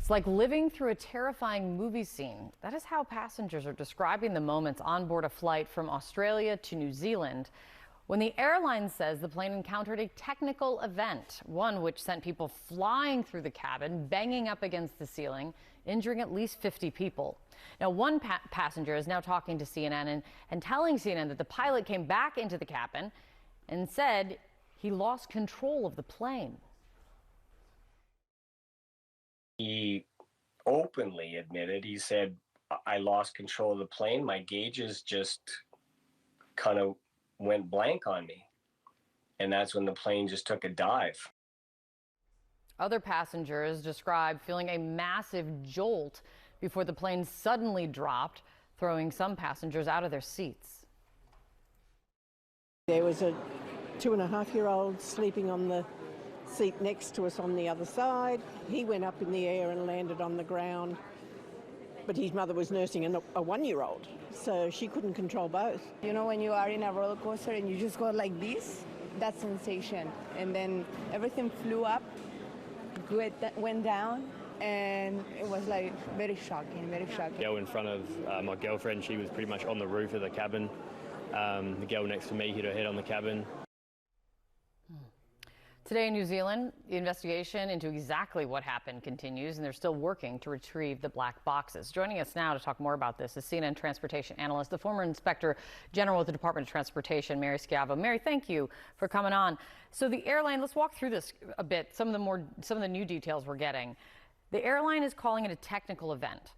It's like living through a terrifying movie scene. That is how passengers are describing the moments on board a flight from Australia to New Zealand when the airline says the plane encountered a technical event, one which sent people flying through the cabin, banging up against the ceiling, injuring at least 50 people. Now, one passenger is now talking to CNN and telling CNN that the pilot came back into the cabin and said he lost control of the plane. He openly admitted, he said, I lost control of the plane. My gauges just kind of went blank on me. And that's when the plane just took a dive. Other passengers described feeling a massive jolt before the plane suddenly dropped, throwing some passengers out of their seats. There was a 2.5-year-old sleeping on the seat next to us on the other side. He went up in the air and landed on the ground, but his mother was nursing a 1-year-old, so she couldn't control both. You know, when you are in a roller coaster and you just go like this, that sensation, and then everything flew up, went down, and it was like very shocking, very shocking. Girl in front of my girlfriend, she was pretty much on the roof of the cabin. The girl next to me hit her head on the cabin. Today in New Zealand, the investigation into exactly what happened continues, and they're still working to retrieve the black boxes. Joining us now to talk more about this is CNN transportation analyst, the former Inspector General at the Department of Transportation, Mary Schiavo. Mary, thank you for coming on. So the airline, let's walk through this a bit, some of the new details we're getting. The airline is calling it a technical event.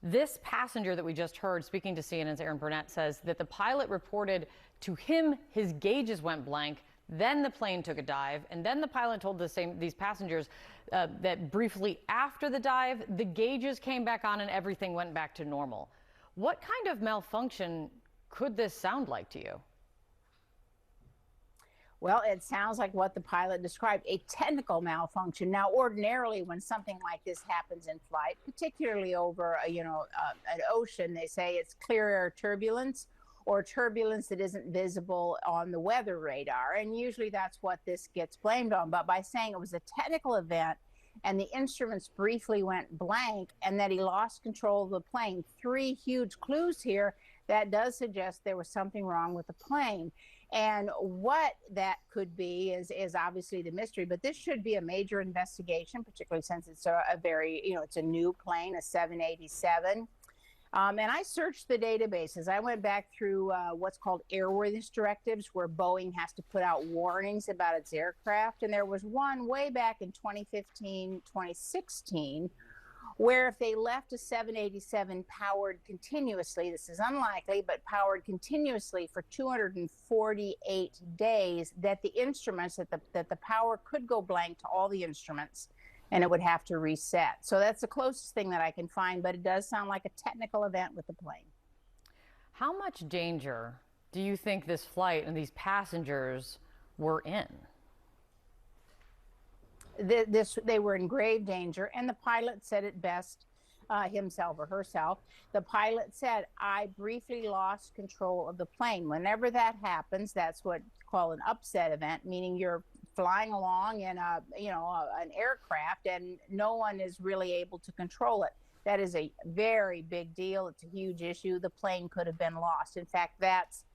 This passenger that we just heard speaking to CNN's Aaron Burnett says that the pilot reported to him his gauges went blank. Then the plane took a dive, and then the pilot told these passengers that briefly after the dive, the gauges came back on and everything went back to normal. What kind of malfunction could this sound like to you? Well, it sounds like what the pilot described, a technical malfunction. Now, ordinarily, when something like this happens in flight, particularly over, an ocean, they say it's clear air turbulence, or turbulence that isn't visible on the weather radar. And usually that's what this gets blamed on. But by saying it was a technical event and the instruments briefly went blank and that he lost control of the plane, 3 huge clues here that does suggest there was something wrong with the plane. And what that could be is obviously the mystery, but this should be a major investigation, particularly since it's a very, it's a new plane, a 787. And I searched the databases. I went back through what's called airworthiness directives, where Boeing has to put out warnings about its aircraft. And there was one way back in 2015, 2016, where if they left a 787 powered continuously, this is unlikely, but powered continuously for 248 days, that the instruments, that the power could go blank to all the instruments, and it would have to reset. So that's the closest thing that I can find, but it does sound like a technical event with the plane. How much danger do you think this flight and these passengers were in? They were in grave danger, and the pilot said it best himself or herself. The pilot said, I briefly lost control of the plane. Whenever that happens, that's what you call an upset event, meaning you're flying along in an aircraft and no one is really able to control it. That is a very big deal. It's a huge issue. The plane could have been lost. In fact, that's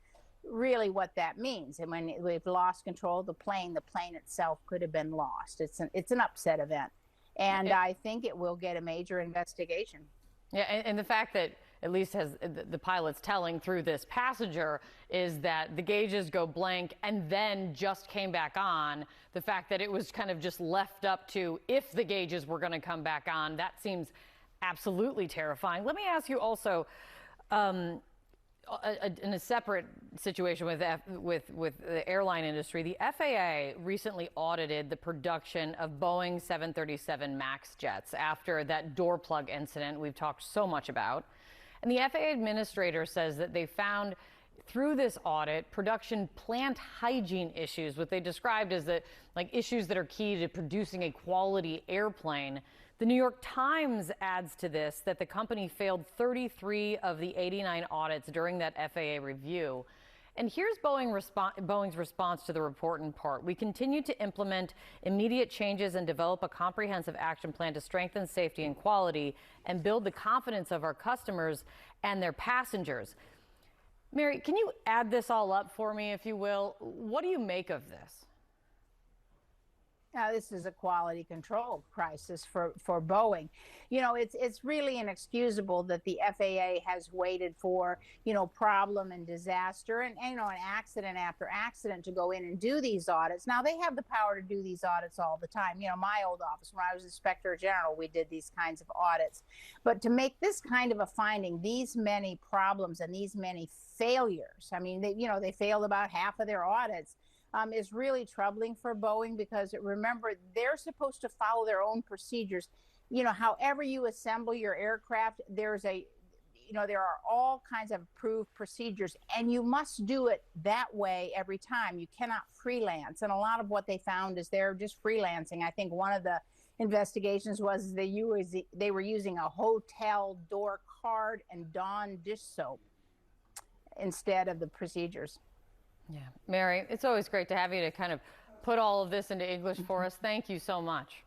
really what that means. And when we've lost control of the plane itself could have been lost. It's an upset event. And I think it will get a major investigation. Yeah, and the fact that at least the pilot's telling through this passenger is that the gauges go blank and then just came back on. The fact that it was kind of just left up to if the gauges were going to come back on, that seems absolutely terrifying. Let me ask you also, in a separate situation with the airline industry, the FAA recently audited the production of Boeing 737 MAX jets after that door plug incident we've talked so much about. And the FAA administrator says that they found through this audit production plant hygiene issues, what they described as issues that are key to producing a quality airplane. The New York Times adds to this that the company failed 33 of the 89 audits during that FAA review. And here's Boeing's response to the report in part. We continue to implement immediate changes and develop a comprehensive action plan to strengthen safety and quality and build the confidence of our customers and their passengers. Mary, can you add this all up for me, if you will? What do you make of this? Now, this is a quality control crisis for Boeing. You know, it's really inexcusable that the FAA has waited for, problem and disaster and an accident after accident to go in and do these audits. Now, they have the power to do these audits all the time. My old office, when I was Inspector General, we did these kinds of audits. But to make this kind of a finding, these many problems and these many failures, I mean, they failed about half of their audits. Is really troubling for Boeing because remember, they're supposed to follow their own procedures. However you assemble your aircraft, there are all kinds of approved procedures, and you must do it that way every time. You cannot freelance. And a lot of what they found is they're just freelancing. I think one of the investigations was they were using a hotel door card and Dawn dish soap instead of the procedures. Yeah, Mary, it's always great to have you to kind of put all of this into English for us. Thank you so much.